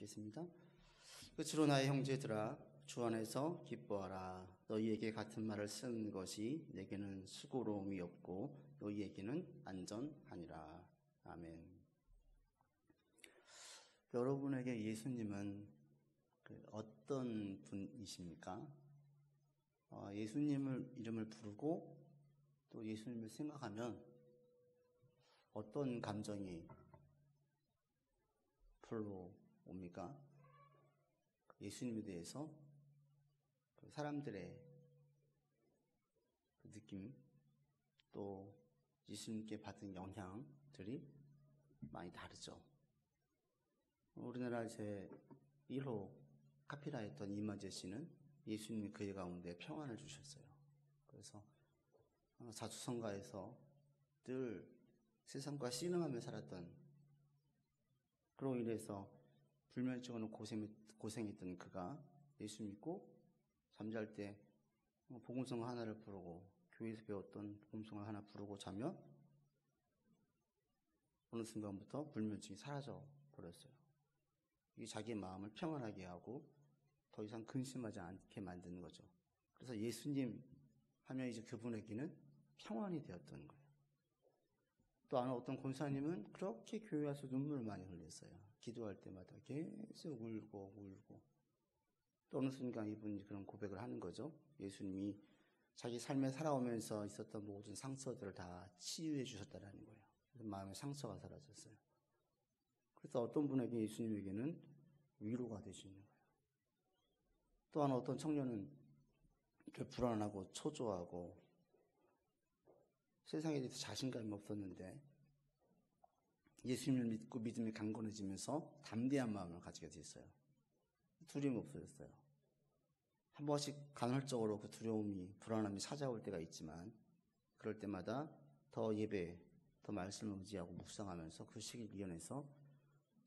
읽겠습니다. 끝으로 나의 형제들아 주 안에서 기뻐하라. 너희에게 같은 말을 쓴 것이 내게는 수고로움이 없고 너희에게는 안전하니라. 아멘. 여러분에게 예수님은 어떤 분이십니까? 예수님을 이름을 부르고 또 예수님을 생각하면 어떤 감정이 불러옵니까? 예수님에 대해서 사람들의 느낌, 또 예수님께 받은 영향들이 많이 다르죠. 우리나라 제1호 카피라였던 이만재 씨는 예수님이 그의 가운데 평안을 주셨어요. 그래서 자수성가에서 늘 세상과 씨름하며 살았던, 그로 인해서 불면증으로 고생했던 그가 예수 믿고 잠잘 때 복음성 하나를 부르고 교회에서 배웠던 복음성을 하나 부르고 자면 어느 순간부터 불면증이 사라져 버렸어요. 이게 자기의 마음을 평안하게 하고 더 이상 근심하지 않게 만드는 거죠. 그래서 예수님 하면 이제 그분에게는 평안이 되었던 거예요. 또 어떤 권사님은 그렇게 교회 와서 눈물을 많이 흘렸어요. 기도할 때마다 계속 울고 또 어느 순간 이분이 그런 고백을 하는 거죠. 예수님이 자기 삶에 살아오면서 있었던 모든 상처들을 다 치유해 주셨다는 거예요. 그래서 마음의 상처가 사라졌어요. 그래서 어떤 분에게 예수님에게는 위로가 되시는 거예요. 또한 어떤 청년은 불안하고 초조하고 세상에 대해서 자신감이 없었는데 예수님을 믿고 믿음이 강건해지면서 담대한 마음을 가지게 됐어요. 두려움이 없어졌어요. 한 번씩 간헐적으로 그 두려움이, 불안함이 찾아올 때가 있지만 그럴 때마다 더 예배, 더 말씀을 의지하고 묵상하면서 그 시기를 이겨내서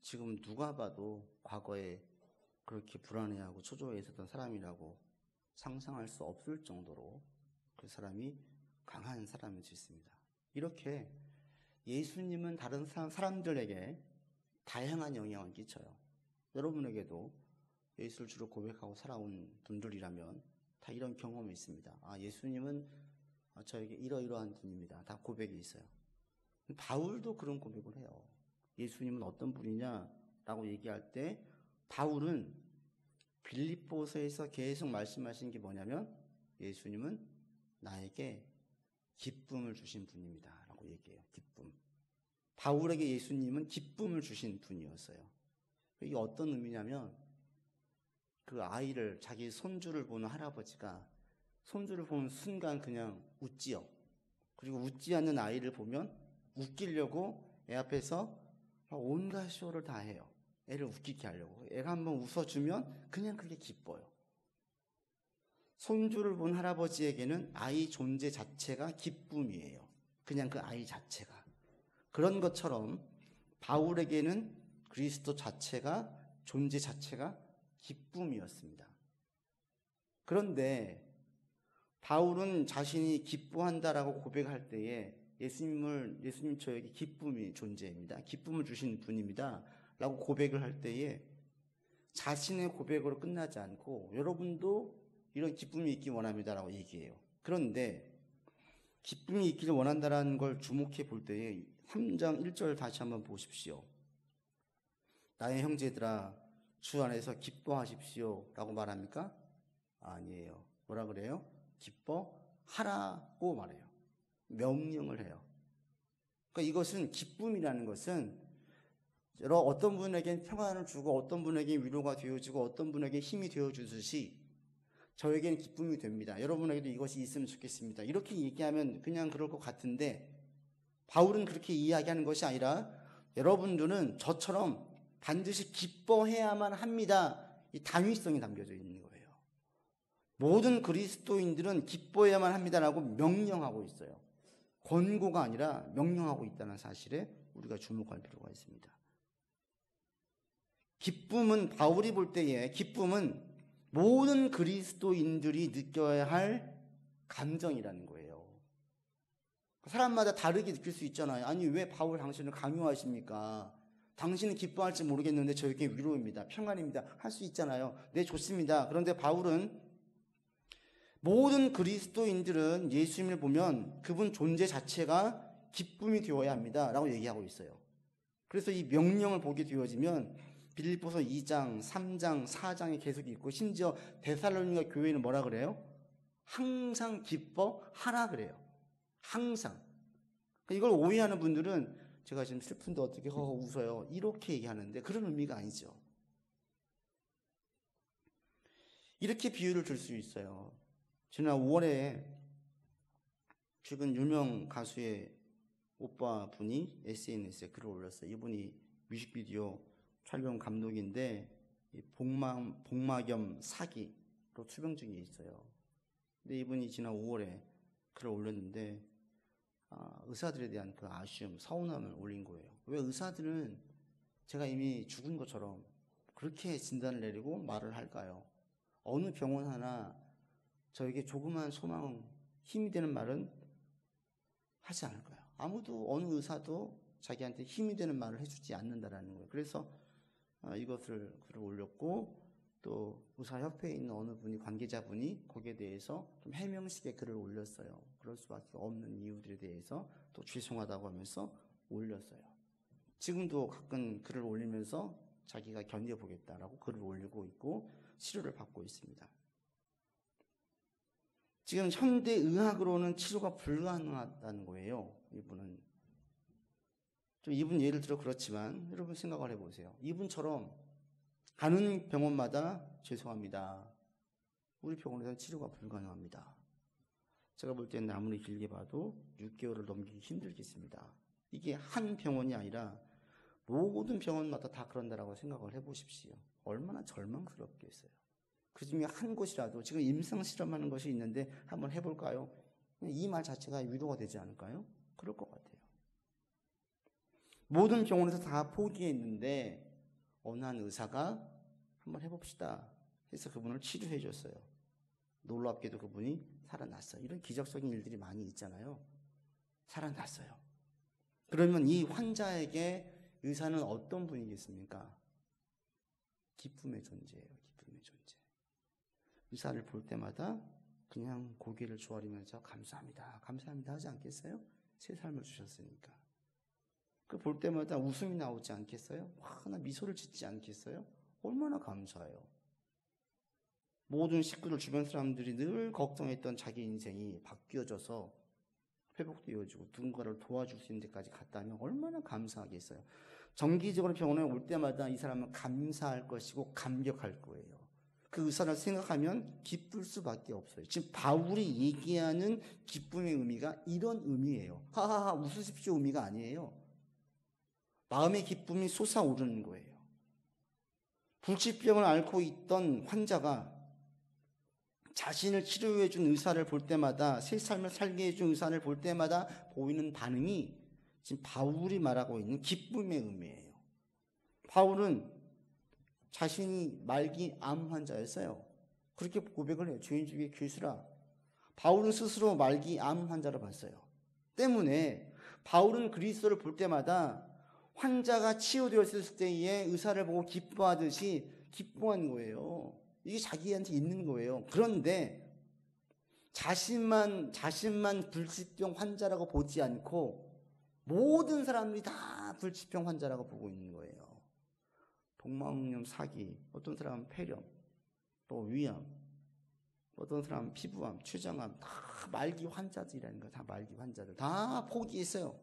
지금 누가 봐도 과거에 그렇게 불안해하고 초조해 있었던 사람이라고 상상할 수 없을 정도로 그 사람이 강한 사람이 됐습니다. 이렇게 예수님은 다른 사람들에게 다양한 영향을 끼쳐요. 여러분에게도 예수를 주로 고백하고 살아온 분들이라면 다 이런 경험이 있습니다. 예수님은 저에게 이러이러한 분입니다. 다 고백이 있어요. 바울도 그런 고백을 해요. 예수님은 어떤 분이냐라고 얘기할 때 바울은 빌립보서에서 계속 말씀하신 게 뭐냐면 예수님은 나에게 기쁨을 주신 분입니다 라고 얘기해요. 기쁨. 바울에게 예수님은 기쁨을 주신 분이었어요. 이게 어떤 의미냐면 그 아이를, 자기 손주를 보는 할아버지가 손주를 보는 순간 그냥 웃지요. 그리고 웃지 않는 아이를 보면 웃기려고 애 앞에서 온갖 쇼를 다 해요. 애를 웃기게 하려고. 애가 한번 웃어주면 그냥 그게 기뻐요. 손주를 본 할아버지에게는 아이 존재 자체가 기쁨이에요. 그냥 그 아이 자체가. 그런 것처럼 바울에게는 그리스도 자체가, 존재 자체가 기쁨이었습니다. 그런데 바울은 자신이 기뻐한다라고 고백할 때에 예수님 저에게 기쁨이 존재입니다. 기쁨을 주신 분입니다 라고 고백을 할 때에 자신의 고백으로 끝나지 않고 여러분도 이런 기쁨이 있기 원합니다 라고 얘기해요. 그런데 기쁨이 있기를 원한다는 걸 주목해 볼 때에 3장 1절 다시 한번 보십시오. 나의 형제들아 주 안에서 기뻐하십시오 라고 말합니까? 아니에요. 뭐라 그래요? 기뻐하라고 말해요. 명령을 해요. 그러니까 이것은, 기쁨이라는 것은 어떤 분에겐 평안을 주고 어떤 분에겐 위로가 되어주고 어떤 분에게 힘이 되어주듯이 저에게는 기쁨이 됩니다. 여러분에게도 이것이 있으면 좋겠습니다. 이렇게 얘기하면 그냥 그럴 것 같은데 바울은 그렇게 이야기하는 것이 아니라 여러분들은 저처럼 반드시 기뻐해야만 합니다. 이 당위성이 담겨져 있는 거예요. 모든 그리스도인들은 기뻐해야만 합니다라고 명령하고 있어요. 권고가 아니라 명령하고 있다는 사실에 우리가 주목할 필요가 있습니다. 기쁨은, 바울이 볼 때에 기쁨은 모든 그리스도인들이 느껴야 할 감정이라는 거예요. 사람마다 다르게 느낄 수 있잖아요. 아니 왜 바울 당신을 강요하십니까? 당신은 기뻐할지 모르겠는데 저에게 위로입니다. 평안입니다. 할 수 있잖아요. 네, 좋습니다. 그런데 바울은 모든 그리스도인들은 예수님을 보면 그분 존재 자체가 기쁨이 되어야 합니다. 라고 얘기하고 있어요. 그래서 이 명령을 보게 되어지면 빌립보서 2장, 3장, 4장에 계속 있고 심지어 데살로니가 교회는 뭐라 그래요? 항상 기뻐하라 그래요. 항상. 이걸 오해하는 분들은 제가 지금 슬픈데 어떻게 웃어요? 이렇게 얘기하는데 그런 의미가 아니죠. 이렇게 비유를 줄 수 있어요. 지난 5월에 최근 유명 가수의 오빠 분이 SNS에 글을 올렸어요. 이분이 뮤직비디오 촬영 감독인데 복막염 사기로 투병 중에 있어요. 근데 이분이 지난 5월에 글을 올렸는데 의사들에 대한 그 아쉬움, 서운함을 올린 거예요. 왜 의사들은 제가 이미 죽은 것처럼 그렇게 진단을 내리고 말을 할까요? 어느 병원 하나 저에게 조그만 소망, 힘이 되는 말은 하지 않을까요? 아무도 어느 의사도 자기한테 힘이 되는 말을 해주지 않는다라는 거예요. 그래서 이것을 글을 올렸고 또 의사협회에 있는 어느 분이 관계자분이 거기에 대해서 좀 해명식의 글을 올렸어요. 그럴 수밖에 없는 이유들에 대해서 또 죄송하다고 하면서 올렸어요. 지금도 가끔 글을 올리면서 자기가 견뎌보겠다라고 글을 올리고 있고 치료를 받고 있습니다. 지금 현대의학으로는 치료가 불가능하다는 거예요. 이분 예를 들어 그렇지만 여러분 생각을 해보세요. 이분처럼 가는 병원마다 죄송합니다. 우리 병원에서는 치료가 불가능합니다. 제가 볼 때는 아무리 길게 봐도 6개월을 넘기기 힘들겠습니다. 이게 한 병원이 아니라 모든 병원마다 다 그런다라고 생각을 해보십시오. 얼마나 절망스럽겠어요. 그 중에 한 곳이라도 지금 임상 실험하는 것이 있는데 한번 해볼까요? 이 말 자체가 위로가 되지 않을까요? 그럴 것 같아요. 모든 병원에서 다 포기했는데 어느 한 의사가 한번 해봅시다 해서 그분을 치료해 줬어요. 놀랍게도 그분이 살아났어요. 이런 기적적인 일들이 많이 있잖아요. 살아났어요. 그러면 이 환자에게 의사는 어떤 분이겠습니까? 기쁨의 존재예요. 기쁨의 존재. 의사를 볼 때마다 그냥 고개를 조아리면서 감사합니다. 감사합니다 하지 않겠어요? 새 삶을 주셨으니까. 그 볼 때마다 웃음이 나오지 않겠어요? 하나 미소를 짓지 않겠어요? 얼마나 감사해요. 모든 식구들 주변 사람들이 늘 걱정했던 자기 인생이 바뀌어져서 회복되어지고 누군가를 도와줄 수 있는 데까지 갔다면 얼마나 감사하겠어요. 정기적으로 병원에 올 때마다 이 사람은 감사할 것이고 감격할 거예요. 그 의사를 생각하면 기쁠 수밖에 없어요. 지금 바울이 얘기하는 기쁨의 의미가 이런 의미예요. 하하하 웃으십시오 의미가 아니에요. 마음의 기쁨이 솟아오르는 거예요. 불치병을 앓고 있던 환자가 자신을 치료해 준 의사를 볼 때마다, 새 삶을 살게 해준 의사를 볼 때마다 보이는 반응이 지금 바울이 말하고 있는 기쁨의 의미예요. 바울은 자신이 말기 암 환자였어요. 그렇게 고백을 해요. 죄인 중에 괴수라. 바울은 스스로 말기 암 환자로 봤어요. 때문에 바울은 그리스도를 볼 때마다 환자가 치유되었을 때에 의사를 보고 기뻐하듯이 기뻐한 거예요. 이게 자기한테 있는 거예요. 그런데 자신만 불치병 환자라고 보지 않고 모든 사람들이 다 불치병 환자라고 보고 있는 거예요. 복막염 사기, 어떤 사람은 폐렴, 또 위암, 어떤 사람은 피부암, 췌장암, 다 말기 환자들이라는 거예요. 다 말기 환자들. 다 포기했어요.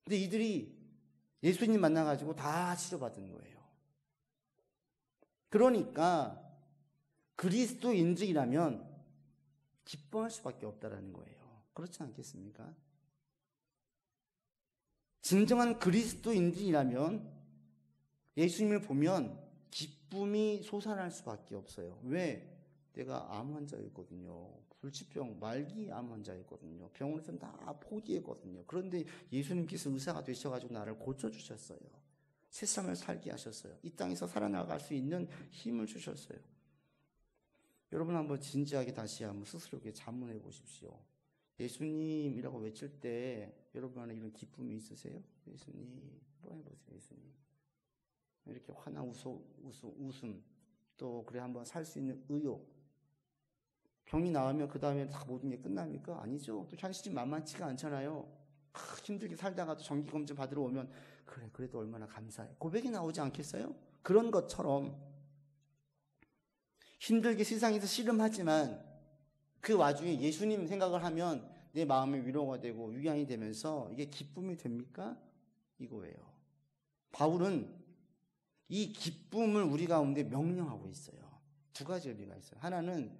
근데 이들이 예수님 만나가지고 다 치료받은 거예요. 그러니까 그리스도인들이라면 기뻐할 수밖에 없다라는 거예요. 그렇지 않겠습니까? 진정한 그리스도인들이라면 예수님을 보면 기쁨이 솟아날 수밖에 없어요. 왜? 내가 암 환자였거든요. 불치병 말기 암 환자였거든요. 병원에서는 다 포기했거든요. 그런데 예수님께서 의사가 되셔가지고 나를 고쳐주셨어요. 세상을 살게 하셨어요. 이 땅에서 살아나갈 수 있는 힘을 주셨어요. 여러분 한번 진지하게 다시 한번 스스로에게 자문해 보십시오. 예수님이라고 외칠 때 여러분 안에 이런 기쁨이 있으세요? 예수님. 한번 해보세요. 예수님 이렇게 화나 웃음 또 그래 한번 살 수 있는 의욕. 병이 나으면 그 다음에 다 모든 게 끝납니까? 아니죠. 또 현실이 만만치가 않잖아요. 힘들게 살다가도 정기검진 받으러 오면 그래 그래도 얼마나 감사해. 고백이 나오지 않겠어요? 그런 것처럼 힘들게 세상에서 씨름하지만 그 와중에 예수님 생각을 하면 내 마음의 위로가 되고 위안이 되면서 이게 기쁨이 됩니까? 이거예요. 바울은 이 기쁨을 우리 가운데 명령하고 있어요. 두 가지 의미가 있어요. 하나는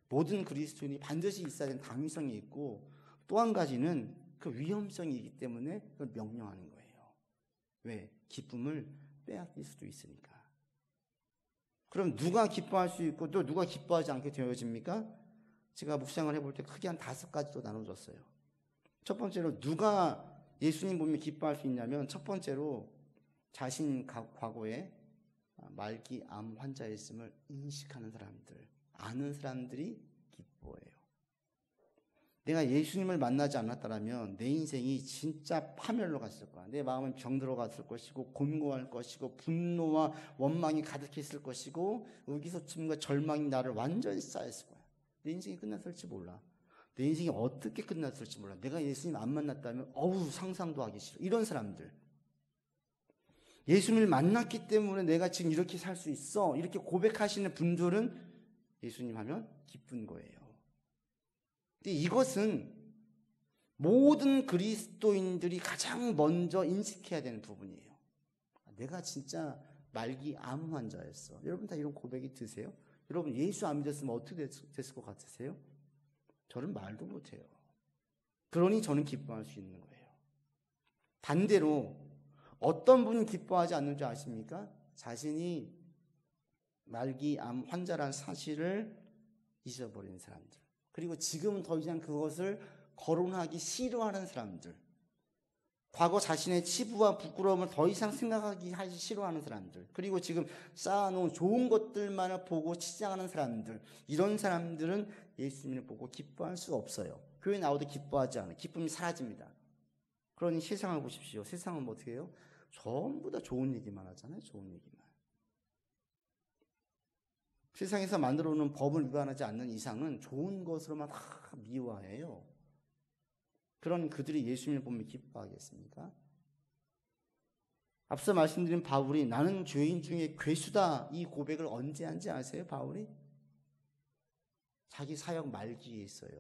모든 그리스도인이 반드시 있어야 되는 당위성이 있고 또 한 가지는 그 위험성이 있기 때문에 그걸 명령하는 거예요. 왜? 기쁨을 빼앗길 수도 있으니까. 그럼 누가 기뻐할 수 있고 또 누가 기뻐하지 않게 되어집니까? 제가 묵상을 해볼 때 크게 한 5가지로 나눠줬어요. 첫 번째로 누가 예수님 보면 기뻐할 수 있냐면 첫 번째로 자신 과거에 말기 암 환자였음을 인식하는 사람들, 아는 사람들이 기뻐해요. 내가 예수님을 만나지 않았다면 내 인생이 진짜 파멸로 갔을 거야. 내 마음은 병들어 갔을 것이고 곤고할 것이고 분노와 원망이 가득했을 것이고 의기소침과 절망이 나를 완전히 쌓였을 거야. 내 인생이 끝났을지 몰라. 내 인생이 어떻게 끝났을지 몰라. 내가 예수님 안 만났다면 상상도 하기 싫어. 이런 사람들. 예수님을 만났기 때문에 내가 지금 이렇게 살 수 있어. 이렇게 고백하시는 분들은 예수님 하면 기쁜 거예요. 근데 이것은 모든 그리스도인들이 가장 먼저 인식해야 되는 부분이에요. 내가 진짜 말기 암 환자였어. 여러분 다 이런 고백이 드세요? 여러분 예수 안 믿었으면 어떻게 됐을 것 같으세요? 저는 말도 못해요. 그러니 저는 기뻐할 수 있는 거예요. 반대로 어떤 분은 기뻐하지 않는 줄 아십니까? 자신이 말기 암 환자라는 사실을 잊어버린 사람들. 그리고 지금은 더 이상 그것을 거론하기 싫어하는 사람들. 과거 자신의 치부와 부끄러움을 더 이상 생각하기 싫어하는 사람들. 그리고 지금 쌓아놓은 좋은 것들만을 보고 치장하는 사람들. 이런 사람들은 예수님을 보고 기뻐할 수가 없어요. 교회 나오도 기뻐하지 않아요. 기쁨이 사라집니다. 그러니 세상을 보십시오. 세상은 어떻게 해요? 전부 다 좋은 얘기만 하잖아요. 좋은 얘기만. 세상에서 만들어 놓은 법을 위반하지 않는 이상은 좋은 것으로만 다 미화해요. 그런 그들이 예수님을 보면 기뻐하겠습니까? 앞서 말씀드린 바울이 나는 죄인 중에 괴수다 이 고백을 언제 한지 아세요? 바울이? 자기 사역 말기에 있어요.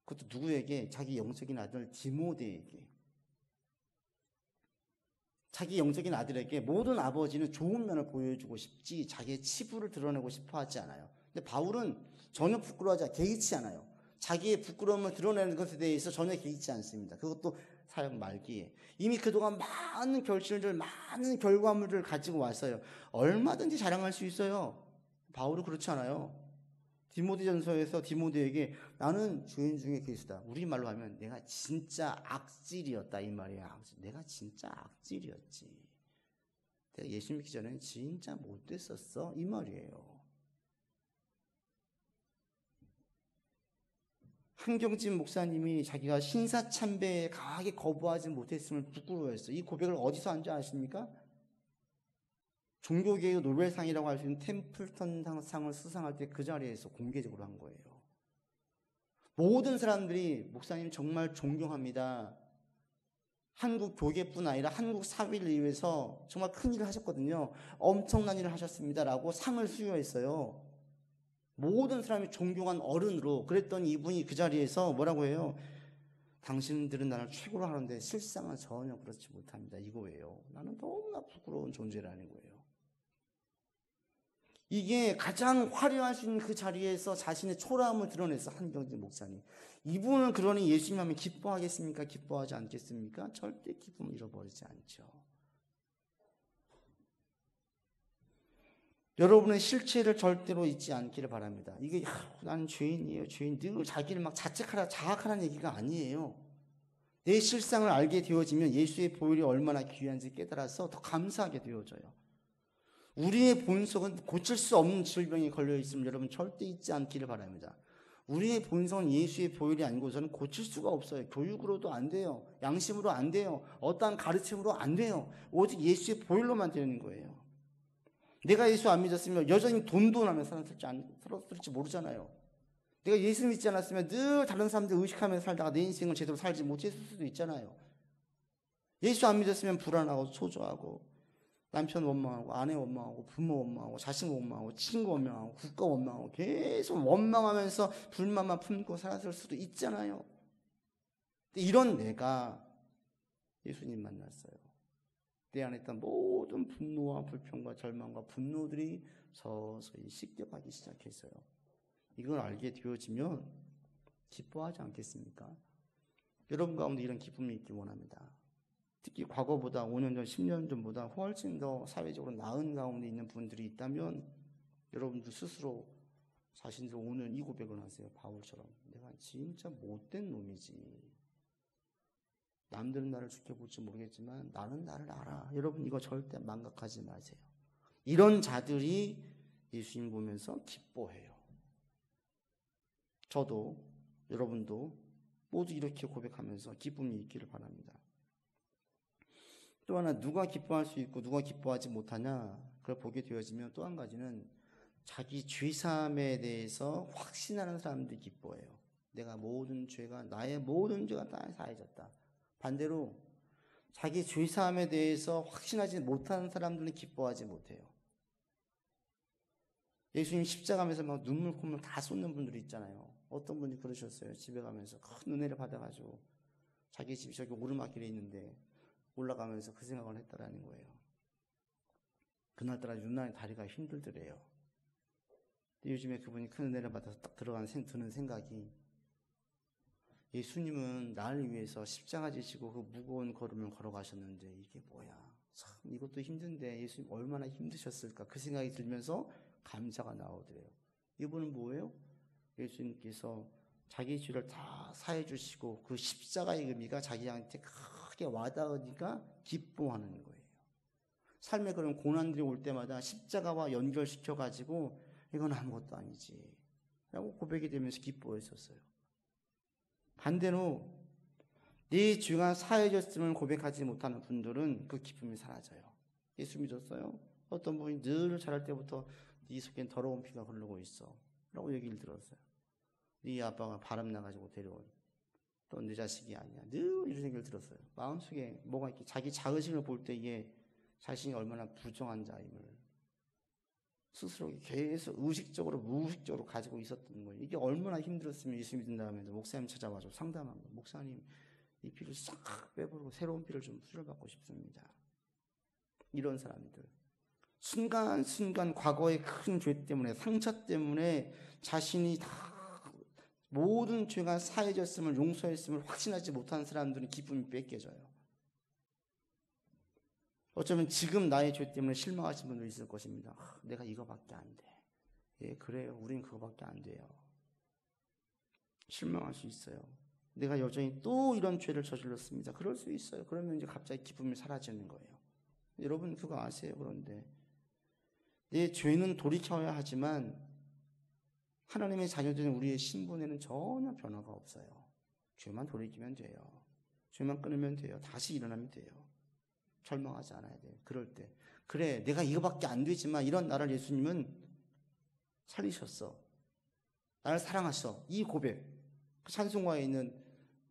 그것도 누구에게? 자기 영적인 아들 디모데에게. 자기 영적인 아들에게 모든 아버지는 좋은 면을 보여주고 싶지 자기의 치부를 드러내고 싶어 하지 않아요. 근데 바울은 전혀 부끄러워하지 않아요. 개의치 않아요. 자기의 부끄러움을 드러내는 것에 대해서 전혀 개의치 않습니다. 그것도 사역 말기에. 이미 그동안 많은 결실들, 많은 결과물을 가지고 왔어요. 얼마든지 자랑할 수 있어요. 바울은 그렇지 않아요. 디모데전서에서 디모데에게 나는 죄인 중에 괴수다. 우리말로 하면 내가 진짜 악질이었다 이 말이야. 내가 진짜 악질이었지. 내가 예수 믿기 전에는 진짜 못됐었어 이 말이에요. 한경진 목사님이 자기가 신사참배에 강하게 거부하지 못했음을 부끄러워했어요. 이 고백을 어디서 한 줄 아십니까? 종교계의 노벨상이라고 할 수 있는 템플턴 상을 수상할 때 그 자리에서 공개적으로 한 거예요. 모든 사람들이 목사님 정말 존경합니다. 한국 교계뿐 아니라 한국 사회를 위해서 정말 큰 일을 하셨거든요. 엄청난 일을 하셨습니다라고 상을 수여했어요. 모든 사람이 존경한 어른으로. 그랬더니 이분이 그 자리에서 뭐라고 해요? 당신들은 나를 최고로 하는데 실상은 전혀 그렇지 못합니다. 이거예요. 나는 너무나 부끄러운 존재라는 거예요. 이게 가장 화려할 수 있는 그 자리에서 자신의 초라함을 드러냈어. 한경진 목사님. 이분은 그러니 예수님 하면 기뻐하겠습니까? 기뻐하지 않겠습니까? 절대 기쁨을 잃어버리지 않죠. 여러분의 실체를 절대로 잊지 않기를 바랍니다. 이게 나는 죄인이에요. 죄인. 늘 자기를 막 자학하라는 얘기가 아니에요. 내 실상을 알게 되어지면 예수의 보혈이 얼마나 귀한지 깨달아서 더 감사하게 되어져요. 우리의 본성은 고칠 수 없는 질병이 걸려있으면 여러분 절대 잊지 않기를 바랍니다. 우리의 본성은 예수의 보혈이 아니고서는 고칠 수가 없어요. 교육으로도 안 돼요. 양심으로 안 돼요. 어떠한 가르침으로 안 돼요. 오직 예수의 보혈로만 되는 거예요. 내가 예수 안 믿었으면 여전히 돈하며 살았을지 모르잖아요. 내가 예수 믿지 않았으면 늘 다른 사람들 의식하면서 살다가 내 인생을 제대로 살지 못했을 수도 있잖아요. 예수 안 믿었으면 불안하고 초조하고 남편 원망하고 아내 원망하고 부모 원망하고 자식 원망하고 친구 원망하고 국가 원망하고 계속 원망하면서 불만만 품고 살았을 수도 있잖아요. 근데 이런 내가 예수님 만났어요. 내 안에 있던 모든 분노와 불평과 절망과 분노들이 서서히 씻겨가기 시작했어요. 이걸 알게 되어지면 기뻐하지 않겠습니까? 여러분 가운데 이런 기쁨이 있기 원합니다. 특히 과거보다 5년 전, 10년 전보다 훨씬 더 사회적으로 나은 가운데 있는 분들이 있다면 여러분들 스스로 자신들 오늘 이 고백을 하세요. 바울처럼. 내가 진짜 못된 놈이지. 남들은 나를 지켜볼지 모르겠지만 나는 나를 알아. 여러분 이거 절대 망각하지 마세요. 이런 자들이 예수님 보면서 기뻐해요. 저도 여러분도 모두 이렇게 고백하면서 기쁨이 있기를 바랍니다. 또 하나 누가 기뻐할 수 있고 누가 기뻐하지 못하냐 그걸 보게 되어지면 또 한 가지는 자기 죄사함에 대해서 확신하는 사람들이 기뻐해요. 내가 나의 모든 죄가 다 사해졌다. 반대로 자기 죄사함에 대해서 확신하지 못하는 사람들은 기뻐하지 못해요. 예수님 십자가 가면서 막 눈물 콧물 다 쏟는 분들이 있잖아요. 어떤 분이 그러셨어요. 집에 가면서 큰 은혜를 받아가지고 자기 집이 저기 오르막길에 있는데 올라가면서 그 생각을 했다라는 거예요. 그날따라 유난히 다리가 힘들더래요. 근데 요즘에 그분이 큰 은혜를 받아서 딱 드는 생각이 예수님은 나를 위해서 십자가 지시고 그 무거운 걸음을 걸어가셨는데 이게 뭐야. 참 이것도 힘든데 예수님 얼마나 힘드셨을까 그 생각이 들면서 감사가 나오더래요. 이분은 뭐예요? 예수님께서 자기 죄를 다 사해 주시고 그 십자가의 의미가 자기한테 크게 와닿으니까 기뻐하는 거예요. 삶에 그런 고난들이 올 때마다 십자가와 연결시켜가지고 이건 아무것도 아니지 라고 고백이 되면서 기뻐했었어요. 반대로 네 죄가 사해졌음을 고백하지 못하는 분들은 그 기쁨이 사라져요. 예수 믿었어요? 어떤 분이 늘 자랄 때부터 네 속엔 더러운 피가 흐르고 있어 라고 얘기를 들었어요. 네 아빠가 바람 나가지고 데려온 또 내 자식이 아니야. 늘 이런 생각을 들었어요. 마음속에 뭐가 이렇게 자기 자의심을 볼 때 이게 자신이 얼마나 부정한 자임을 스스로 계속 의식적으로 무의식적으로 가지고 있었던 거예요. 이게 얼마나 힘들었으면 예수 믿은 다음에도 목사님 찾아와서 상담한 거예요. 목사님 이 피를 싹 빼버리고 새로운 피를 좀 수혈받고 싶습니다. 이런 사람들 순간순간 과거의 큰 죄 때문에 상처 때문에 자신이 다 모든 죄가 사해졌음을 용서했음을 확신하지 못한 사람들은 기쁨이 뺏겨져요. 어쩌면 지금 나의 죄 때문에 실망하신 분도 있을 것입니다. 내가 이거밖에 안 돼. 예, 그래요. 우린 그거밖에 안 돼요. 실망할 수 있어요. 내가 여전히 또 이런 죄를 저질렀습니다. 그럴 수 있어요. 그러면 이제 갑자기 기쁨이 사라지는 거예요. 여러분 그거 아세요? 그런데 내 죄는 돌이켜야 하지만 하나님의 자녀들인 우리의 신분에는 전혀 변화가 없어요. 죄만 돌이키면 돼요. 죄만 끊으면 돼요. 다시 일어나면 돼요. 절망하지 않아야 돼요. 그럴 때 그래 내가 이거밖에 안 되지만 이런 나를 예수님은 살리셨어. 나를 사랑하셔. 이 고백 그 찬송가에 있는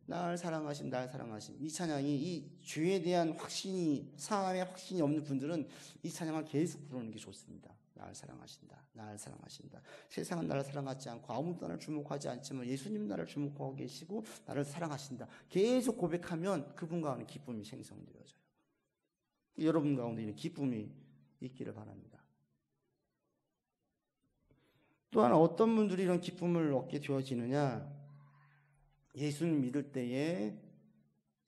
나를 사랑하심 나를 사랑하심 이 찬양이 이 죄에 대한 확신이 사함의 확신이 없는 분들은 이 찬양을 계속 부르는 게 좋습니다. 나를 사랑하신다. 나를 사랑하신다. 세상은 나를 사랑하지 않고 아무도 나를 주목하지 않지만 예수님 나를 주목하고 계시고 나를 사랑하신다. 계속 고백하면 그분 가운데 기쁨이 생성되어져요. 여러분 가운데 이런 기쁨이 있기를 바랍니다. 또한 어떤 분들이 이런 기쁨을 얻게 되어지느냐 예수님 믿을 때에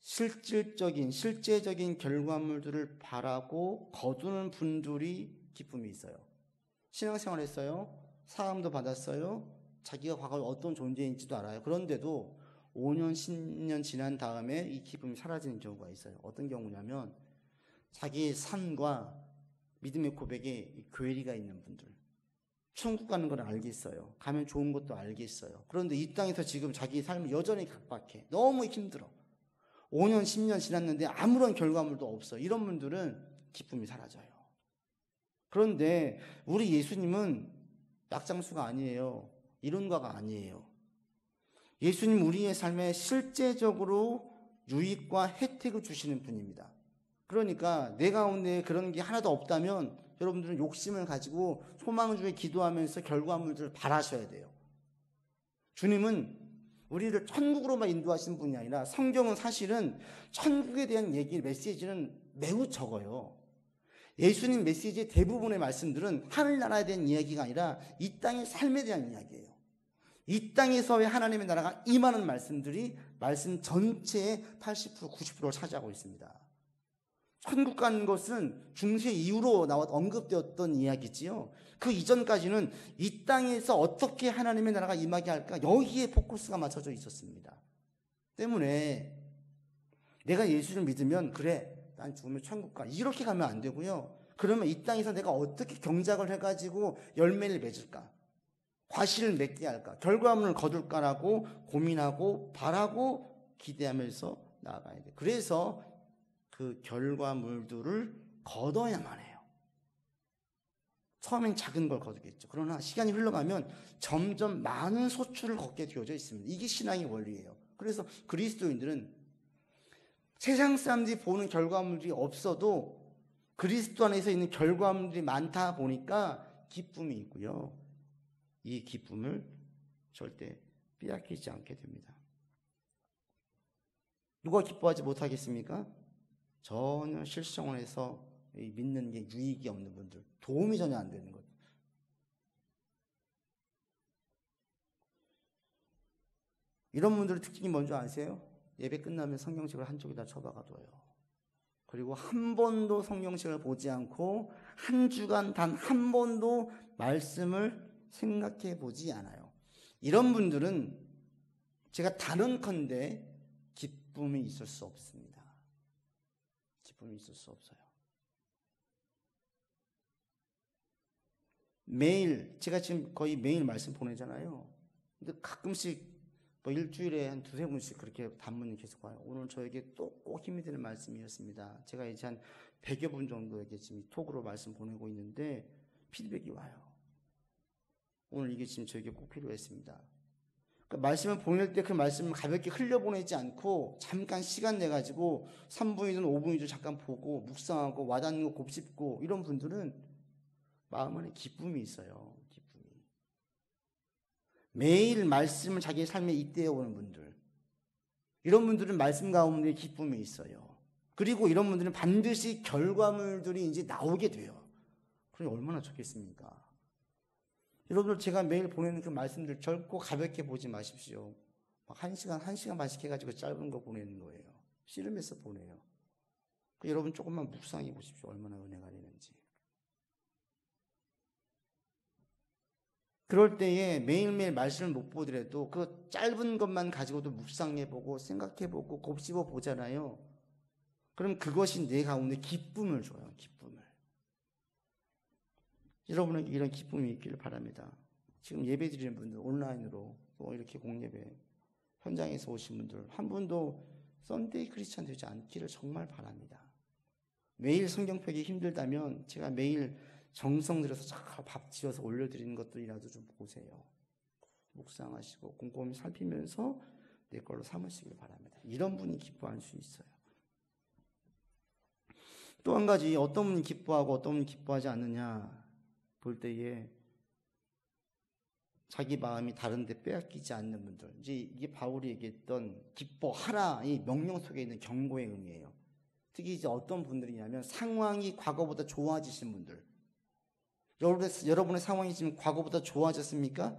실제적인 결과물들을 바라고 거두는 분들이 기쁨이 있어요. 신앙생활 했어요. 사함도 받았어요. 자기가 과거에 어떤 존재인지도 알아요. 그런데도 5년, 10년 지난 다음에 이 기쁨이 사라지는 경우가 있어요. 어떤 경우냐면 자기의 삶과 믿음의 고백에 괴리가 있는 분들. 천국 가는 걸 알겠어요. 가면 좋은 것도 알겠어요. 그런데 이 땅에서 지금 자기 삶이 여전히 각박해. 너무 힘들어. 5년, 10년 지났는데 아무런 결과물도 없어. 이런 분들은 기쁨이 사라져요. 그런데 우리 예수님은 약장수가 아니에요. 이론가가 아니에요. 예수님 우리의 삶에 실제적으로 유익과 혜택을 주시는 분입니다. 그러니까 내 가운데 그런 게 하나도 없다면 여러분들은 욕심을 가지고 소망주에 기도하면서 결과물들을 바라셔야 돼요. 주님은 우리를 천국으로만 인도하시는 분이 아니라 성경은 사실은 천국에 대한 얘기, 메시지는 매우 적어요. 예수님 메시지의 대부분의 말씀들은 하늘나라에 대한 이야기가 아니라 이 땅의 삶에 대한 이야기예요. 이 땅에서의 하나님의 나라가 임하는 말씀들이 말씀 전체의 80%, 90%를 차지하고 있습니다. 천국 가는 것은 중세 이후로 언급되었던 이야기지요. 그 이전까지는 이 땅에서 어떻게 하나님의 나라가 임하게 할까, 여기에 포커스가 맞춰져 있었습니다. 때문에 내가 예수를 믿으면 그래, 난 죽으면 천국 가, 이렇게 가면 안 되고요. 그러면 이 땅에서 내가 어떻게 경작을 해가지고 열매를 맺을까, 과실을 맺게 할까, 결과물을 거둘까라고 고민하고 바라고 기대하면서 나아가야 돼. 그래서 그 결과물들을 거둬야만 해요. 처음엔 작은 걸 거두겠죠. 그러나 시간이 흘러가면 점점 많은 소출을 걷게 되어져 있습니다. 이게 신앙의 원리예요. 그래서 그리스도인들은 세상 사람들이 보는 결과물이 없어도 그리스도 안에서 있는 결과물들이 많다 보니까 기쁨이 있고요. 이 기쁨을 절대 빼앗기지 않게 됩니다. 누가 기뻐하지 못하겠습니까? 전혀 실생활에서 믿는 게 유익이 없는 분들, 도움이 전혀 안 되는 것. 이런 분들의 특징이 뭔지 아세요? 예배 끝나면 성경책을 한쪽에다 쳐박아둬요. 그리고 한 번도 성경책을 보지 않고 한 주간 단 한 번도 말씀을 생각해 보지 않아요. 이런 분들은 제가 단언컨대 기쁨이 있을 수 없습니다. 기쁨이 있을 수 없어요. 매일, 제가 지금 거의 매일 말씀 보내잖아요. 근데 가끔씩 뭐 일주일에 한 두세 분씩 그렇게 단문이 계속 와요. 오늘 저에게 또 꼭 힘이 되는 말씀이었습니다. 제가 이제 한 100여 분 정도에게 지금 톡으로 말씀 보내고 있는데 피드백이 와요. 오늘 이게 지금 저에게 꼭 필요했습니다. 그러니까 말씀을 보낼 때 그 말씀을 가볍게 흘려보내지 않고 잠깐 시간 내가지고 3분이든 5분이든 잠깐 보고 묵상하고 와닿는 거 곱씹고, 이런 분들은 마음 안에 기쁨이 있어요. 기쁨이. 매일 말씀을 자기의 삶에 잇대어 오는 분들, 이런 분들은 말씀 가운데 기쁨이 있어요. 그리고 이런 분들은 반드시 결과물들이 이제 나오게 돼요. 그러니 얼마나 좋겠습니까? 여러분들, 제가 매일 보내는 그 말씀들 결코 가볍게 보지 마십시오. 막 1시간 반씩 해가지고 짧은 거 보내는 거예요. 씨름해서 보내요. 여러분 조금만 묵상해 보십시오. 얼마나 은혜가 되는지. 그럴 때에 매일매일 말씀을 못 보더라도 그 짧은 것만 가지고도 묵상해보고 생각해보고 곱씹어 보잖아요. 그럼 그것이 내 가운데 기쁨을 줘요. 기쁨을. 여러분에게 이런 기쁨이 있기를 바랍니다. 지금 예배 드리는 분들, 온라인으로 또 이렇게 공예배 현장에서 오신 분들, 한 분도 썬데이 크리스찬 되지 않기를 정말 바랍니다. 매일 성경 펴기 힘들다면 제가 매일 정성 들여서 잘 밥 지어서 올려드리는 것들이라도 좀 보세요. 묵상하시고 꼼꼼히 살피면서 내 걸로 삼으시길 바랍니다. 이런 분이 기뻐할 수 있어요. 또 한 가지, 어떤 분이 기뻐하고 어떤 분이 기뻐하지 않느냐 볼 때에 자기 마음이 다른 데 빼앗기지 않는 분들, 이제 이게 바울이 얘기했던 기뻐하라, 이 명령 속에 있는 경고의 의미예요. 특히 이제 어떤 분들이냐면 상황이 과거보다 좋아지신 분들, 여러분의 상황이 지금 과거보다 좋아졌습니까?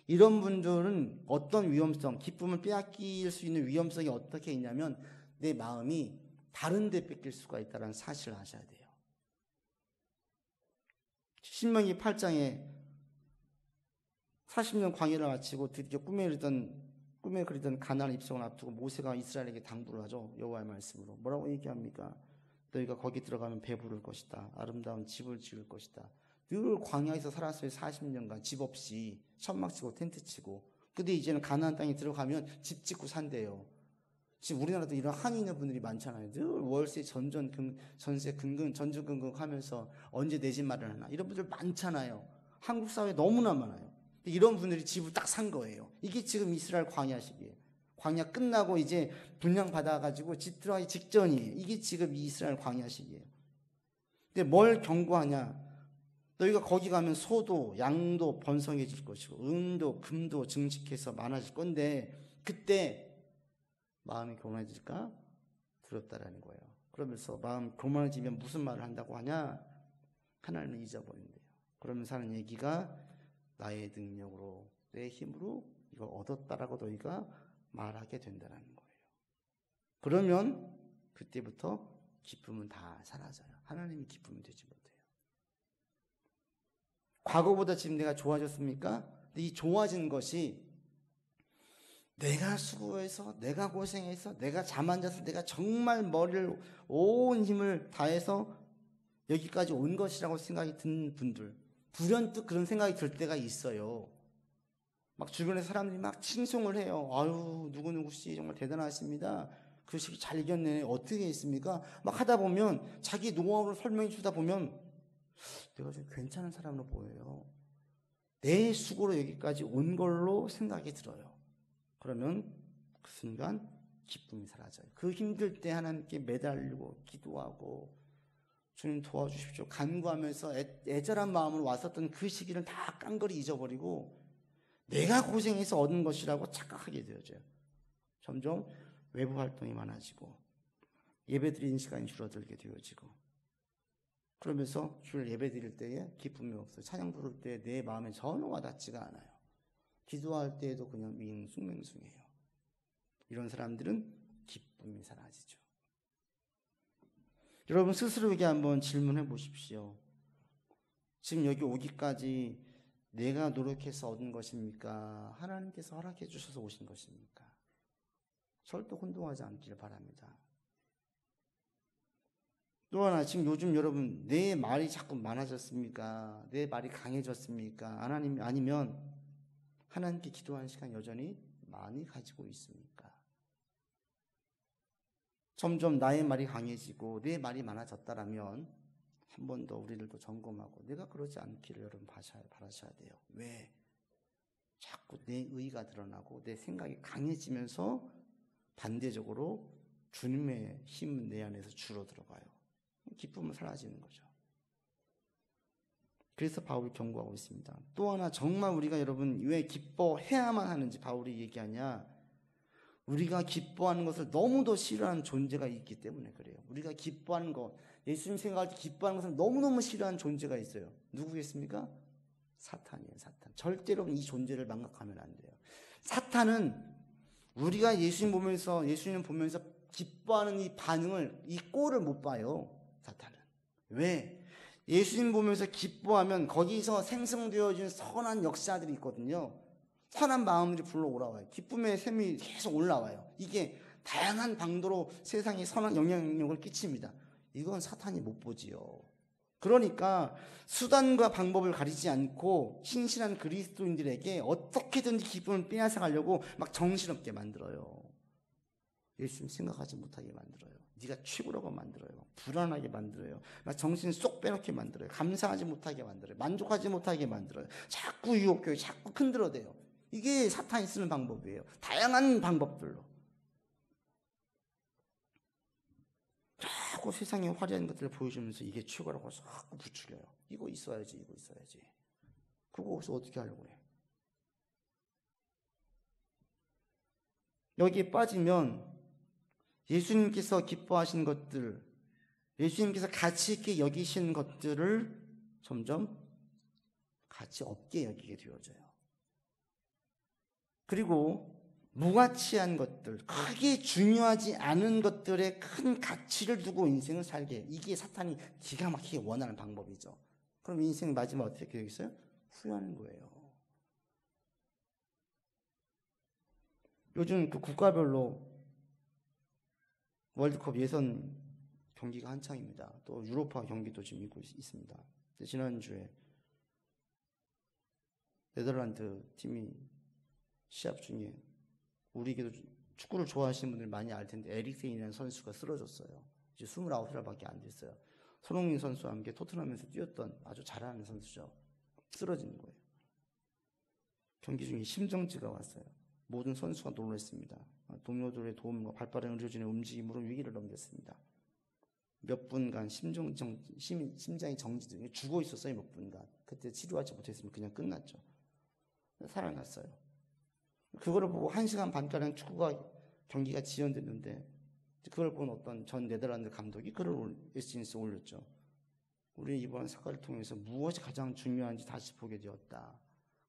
이런 분들은 어떤 위험성, 기쁨을 빼앗길 수 있는 위험성이 어떻게 있냐면 내 마음이 다른 데 뺏길 수가 있다는 사실을 아셔야 돼요. 신명기 8장에 40년 광야를 마치고 드디어 꿈에 그리던 가나안 입성을 앞두고 모세가 이스라엘에게 당부를 하죠. 여호와의 말씀으로 뭐라고 얘기합니까? 너희가 거기 들어가면 배부를 것이다. 아름다운 집을 지을 것이다. 늘 광야에서 살았어요. 40년간 집 없이 천막 치고 텐트 치고. 근데 이제는 가나안 땅에 들어가면 집 짓고 산대요. 지금 우리나라도 이런 한이 있는 분들이 많잖아요. 늘 월세 전세 전주근근 하면서 언제 내 집 마련하나 이런 분들 많잖아요. 한국 사회에 너무나 많아요. 이런 분들이 집을 딱 산 거예요. 이게 지금 이스라엘 광야 시기예요. 광야 끝나고 이제 분량 받아가지고 집 들어가기 직전이에요. 이게 지금 이스라엘 광야 시기예요. 근데 뭘 경고하냐? 너희가 거기 가면 소도 양도 번성해질 것이고 은도 금도 증식해서 많아질 건데 그때 마음이 교만해질까? 두렵다라는 거예요. 그러면서 마음 교만해지면 무슨 말을 한다고 하냐? 하나님을 잊어버린대요. 그러면서 하는 얘기가 나의 능력으로 내 힘으로 이걸 얻었다라고 너희가 말하게 된다는 거예요. 그러면 그때부터 기쁨은 다 사라져요. 하나님이 기쁨이 되지 못해요. 과거보다 지금 내가 좋아졌습니까? 근데 이 좋아진 것이 내가 수고해서 내가 고생해서 내가 잠 안 자서 내가 정말 머리를 온 힘을 다해서 여기까지 온 것이라고 생각이 든 분들, 불현듯 그런 생각이 들 때가 있어요. 막 주변에 사람들이 막 칭송을 해요. 아유 누구누구씨 정말 대단하십니다. 그 시기 잘 이겼네. 어떻게 했습니까? 막 하다 보면 자기 노하우를 설명해 주다 보면 내가 좀 괜찮은 사람으로 보여요. 내 수고로 여기까지 온 걸로 생각이 들어요. 그러면 그 순간 기쁨이 사라져요. 그 힘들 때 하나님께 매달리고 기도하고 주님 도와주십시오 간구하면서 애절한 마음으로 왔었던 그 시기를 다 깡그리 잊어버리고 내가 고생해서 얻은 것이라고 착각하게 되어져요. 점점 외부 활동이 많아지고 예배드리는 시간이 줄어들게 되어지고 그러면서 주를 예배드릴 때에 기쁨이 없어요. 찬양 부를 때 내 마음에 전혀 와닿지가 않아요. 기도할 때에도 그냥 맹숭맹숭해요. 이런 사람들은 기쁨이 사라지죠. 여러분 스스로에게 한번 질문해 보십시오. 지금 여기 오기까지 내가 노력해서 얻은 것입니까? 하나님께서 허락해 주셔서 오신 것입니까? 절대 혼동하지 않기를 바랍니다. 또 하나 지금 요즘 여러분 내 말이 자꾸 많아졌습니까? 내 말이 강해졌습니까? 아니면 하나님께 기도하는 시간 여전히 많이 가지고 있습니까? 점점 나의 말이 강해지고 내 말이 많아졌다라면 한 번 더 우리들도 점검하고 내가 그러지 않기를 여러분 바라셔야 돼요. 왜? 자꾸 내 의가 드러나고 내 생각이 강해지면서 반대적으로 주님의 힘은 내 안에서 줄어들어가요. 기쁨은 사라지는 거죠. 그래서 바울이 경고하고 있습니다. 또 하나 정말 우리가 여러분 왜 기뻐해야만 하는지 바울이 얘기하냐? 우리가 기뻐하는 것을 너무도 싫어하는 존재가 있기 때문에 그래요. 우리가 기뻐하는 것, 예수님 생각할 때 기뻐하는 것을 너무너무 싫어하는 존재가 있어요. 누구겠습니까? 사탄이에요. 사탄. 절대로 이 존재를 망각하면 안 돼요. 사탄은 우리가 예수님 보면서 기뻐하는 이 반응을, 이 꼴을 못 봐요. 사탄은. 왜? 예수님 보면서 기뻐하면 거기서 생성되어진 선한 역사들이 있거든요. 선한 마음들이 불러올라와요. 기쁨의 샘이 계속 올라와요. 이게 다양한 방도로 세상에 선한 영향력을 끼칩니다. 이건 사탄이 못 보지요. 그러니까 수단과 방법을 가리지 않고 신실한 그리스도인들에게 어떻게든지 기쁨을 빼앗아가려고 막 정신없게 만들어요. 예수님 생각하지 못하게 만들어요. 네가 최고라고 만들어요. 불안하게 만들어요. 막 정신 쏙 빼놓게 만들어요. 감사하지 못하게 만들어요. 만족하지 못하게 만들어요. 자꾸 유혹해요. 자꾸 흔들어대요. 이게 사탄이 쓰는 방법이에요. 다양한 방법들로. 자꾸 세상의 화려한 것들을 보여주면서 이게 최고라고 자꾸 부추겨요. 이거 있어야지, 이거 있어야지. 그거 없어 어떻게 하려고 해. 여기에 빠지면 예수님께서 기뻐하신 것들, 예수님께서 가치 있게 여기신 것들을 점점 가치 없게 여기게 되어져요. 그리고 무가치한 것들, 크게 중요하지 않은 것들에 큰 가치를 두고 인생을 살게 해요. 이게 사탄이 기가 막히게 원하는 방법이죠. 그럼 인생 마지막 어떻게 되겠어요? 후회하는 거예요. 요즘 그 국가별로 월드컵 예선 경기가 한창입니다. 또 유로파 경기도 지금 있고 있습니다. 지난주에 네덜란드 팀이 시합 중에 우리에게도 축구를 좋아하시는 분들이 많이 알 텐데 에릭센이라는 선수가 쓰러졌어요. 이제 29살밖에 안 됐어요. 손흥민 선수와 함께 토트넘에서 뛰었던 아주 잘하는 선수죠. 쓰러진 거예요. 경기 중에 심정지가 왔어요. 모든 선수가 놀랐습니다. 동료들의 도움과 발빠른 의료진의 움직임으로 위기를 넘겼습니다. 몇 분간 심장이 정지돼 죽어 있었어요. 몇 분간. 그때 치료하지 못했으면 그냥 끝났죠. 살아났어요. 그거를 보고 1시간 반가량 경기가 지연됐는데 그걸 본 어떤 전 네덜란드 감독이 글을 SNS에 올렸죠. 우리 이번 사건을 통해서 무엇이 가장 중요한지 다시 보게 되었다.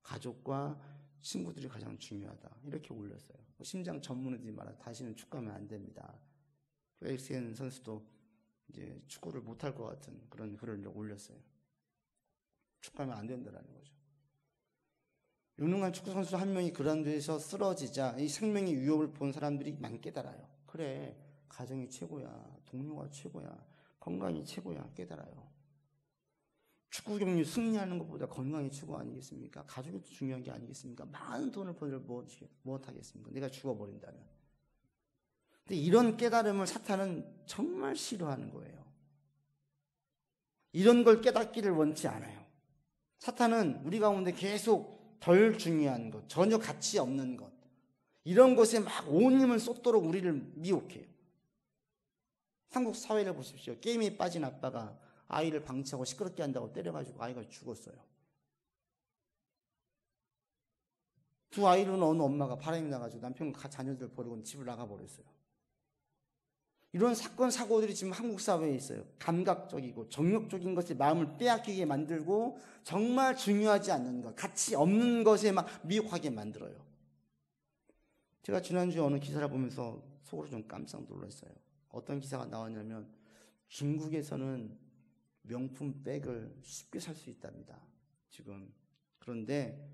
가족과 친구들이 가장 중요하다. 이렇게 올렸어요. 심장 전문의들이 말하자 다시는 축구하면 안 됩니다. 에릭센 선수도 이제 축구를 못할 것 같은 그런 글을 올렸어요. 축구하면 안 된다라는 거죠. 유능한 축구 선수 한 명이 그라운드에서 쓰러지자 이 생명의 위협을 본 사람들이 많이 깨달아요. 그래, 가정이 최고야, 동료가 최고야, 건강이 최고야 깨달아요. 축구 경기 승리하는 것보다 건강이 최고 아니겠습니까? 가족이 중요한 게 아니겠습니까? 많은 돈을 벌을 무엇하겠습니까? 내가 죽어버린다면. 근데 이런 깨달음을 사탄은 정말 싫어하는 거예요. 이런 걸 깨닫기를 원치 않아요. 사탄은 우리 가운데 계속 덜 중요한 것, 전혀 가치 없는 것, 이런 것에 막 온 힘을 쏟도록 우리를 미혹해요. 한국 사회를 보십시오. 게임에 빠진 아빠가 아이를 방치하고 시끄럽게 한다고 때려가지고 아이가 죽었어요. 두 아이로는 어느 엄마가 바람이 나가지고 남편과 자녀들 버리고 집을 나가버렸어요. 이런 사건 사고들이 지금 한국 사회에 있어요. 감각적이고 정욕적인 것에 마음을 빼앗기게 만들고 정말 중요하지 않는 것, 가치 없는 것에 막 미혹하게 만들어요. 제가 지난주에 어느 기사를 보면서 속으로 좀 깜짝 놀랐어요. 어떤 기사가 나왔냐면 중국에서는 명품 백을 쉽게 살 수 있답니다. 지금. 그런데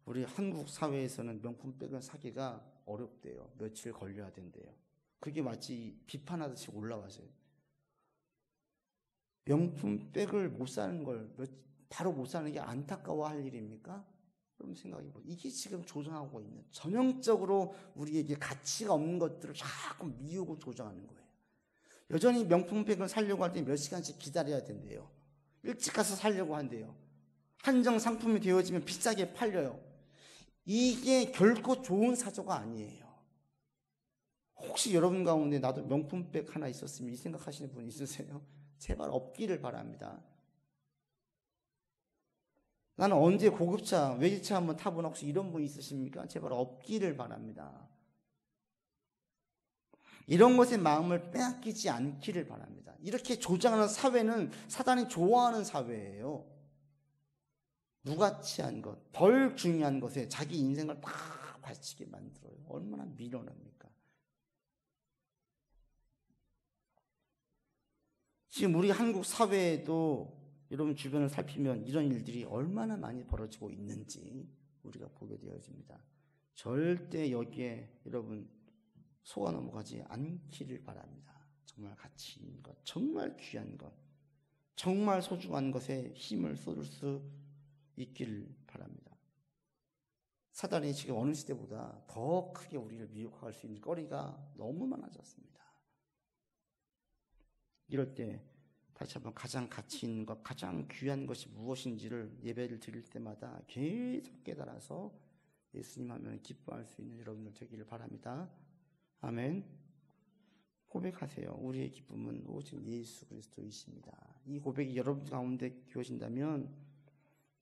우리 한국 사회에서는 명품 백을 사기가 어렵대요. 며칠 걸려야 된대요. 그게 마치 비판하듯이 올라가세요. 명품 백을 못 사는 걸 바로 못 사는 게 안타까워할 일입니까? 그런 생각이 뭐 이게 지금 조장하고 있는 전형적으로 우리에게 가치가 없는 것들을 자꾸 미우고 조장하는 거예요. 여전히 명품 백을 사려고 할 때 몇 시간씩 기다려야 된대요. 일찍 가서 사려고 한대요. 한정 상품이 되어지면 비싸게 팔려요. 이게 결코 좋은 사조가 아니에요. 혹시 여러분 가운데 나도 명품백 하나 있었으면 이 생각하시는 분 있으세요? 제발 없기를 바랍니다. 나는 언제 고급차, 외제차 한번 타보나 혹시 이런 분 있으십니까? 제발 없기를 바랍니다. 이런 것에 마음을 빼앗기지 않기를 바랍니다. 이렇게 조장하는 사회는 사단이 좋아하는 사회예요. 무가치한 것, 덜 중요한 것에 자기 인생을 다 바치게 만들어요. 얼마나 미련합니까? 지금 우리 한국 사회에도 여러분 주변을 살피면 이런 일들이 얼마나 많이 벌어지고 있는지 우리가 보게 되어집니다. 절대 여기에 여러분 속아 넘어가지 않기를 바랍니다. 정말 가치 있는 것, 정말 귀한 것, 정말 소중한 것에 힘을 쏟을 수 있기를 바랍니다. 사단이 지금 어느 시대보다 더 크게 우리를 미혹할 수 있는 거리가 너무 많아졌습니다. 이럴 때 다시 한번 가장 가치 있는 것, 가장 귀한 것이 무엇인지를 예배를 드릴 때마다 계속 깨달아서 예수님 하면 기뻐할 수 있는 여러분들 되기를 바랍니다. 아멘. 고백하세요. 우리의 기쁨은 오직 예수 그리스도이십니다. 이 고백이 여러분 가운데 되어진다면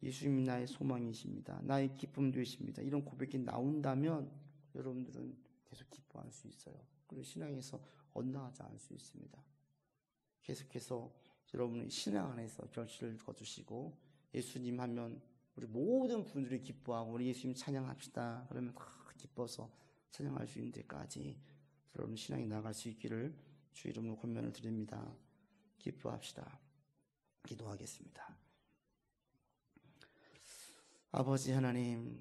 예수님이 나의 소망이십니다. 나의 기쁨 되십니다. 이런 고백이 나온다면 여러분들은 계속 기뻐할 수 있어요. 그리고 신앙에서 엇나가지 않을 수 있습니다. 계속해서 여러분의 신앙 안에서 결실을 거두시고 예수님 하면 우리 모든 분들이 기뻐하고 우리 예수님 찬양합시다. 그러면 다 기뻐서 찬양할 수 있는 데까지 여러분 신앙이 나아갈 수 있기를 주 이름으로 권면을 드립니다. 기뻐합시다. 기도하겠습니다. 아버지 하나님,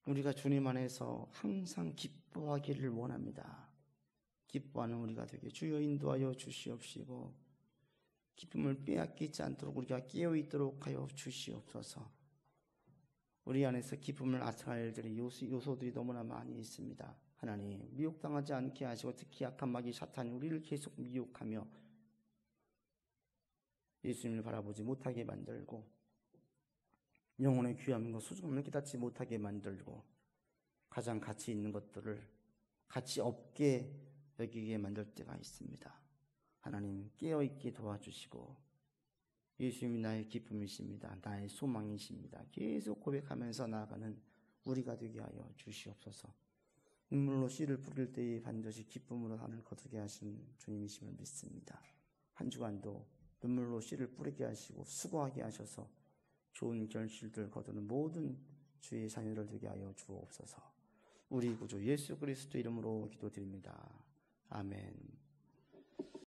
우리가 주님 안에서 항상 기뻐하기를 원합니다. 기뻐하는 우리가 되게 주여 인도하여 주시옵시고 기쁨을 빼앗기지 않도록 우리가 깨어있도록 하여 주시옵소서. 우리 안에서 기쁨을 앗아갈 일들이 요소들이 너무나 많이 있습니다. 하나님, 미혹당하지 않게 하시고 특히 약한 마귀 사탄이 우리를 계속 미혹하며 예수님을 바라보지 못하게 만들고 영혼의 귀함과 소중함을 깨닫지 못하게 만들고 가장 가치 있는 것들을 가치 없게 여기게 만들 때가 있습니다. 하나님, 깨어있게 도와주시고 예수님이 나의 기쁨이십니다. 나의 소망이십니다. 계속 고백하면서 나아가는 우리가 되게 하여 주시옵소서. 눈물로 씨를 뿌릴 때에 반드시 기쁨으로 하늘 거두게 하신 주님이심을 믿습니다. 한 주간도 눈물로 씨를 뿌리게 하시고 수고하게 하셔서 좋은 결실들 거두는 모든 주의 자녀를 되게 하여 주옵소서. 우리 구주 예수 그리스도 이름으로 기도드립니다. 아멘.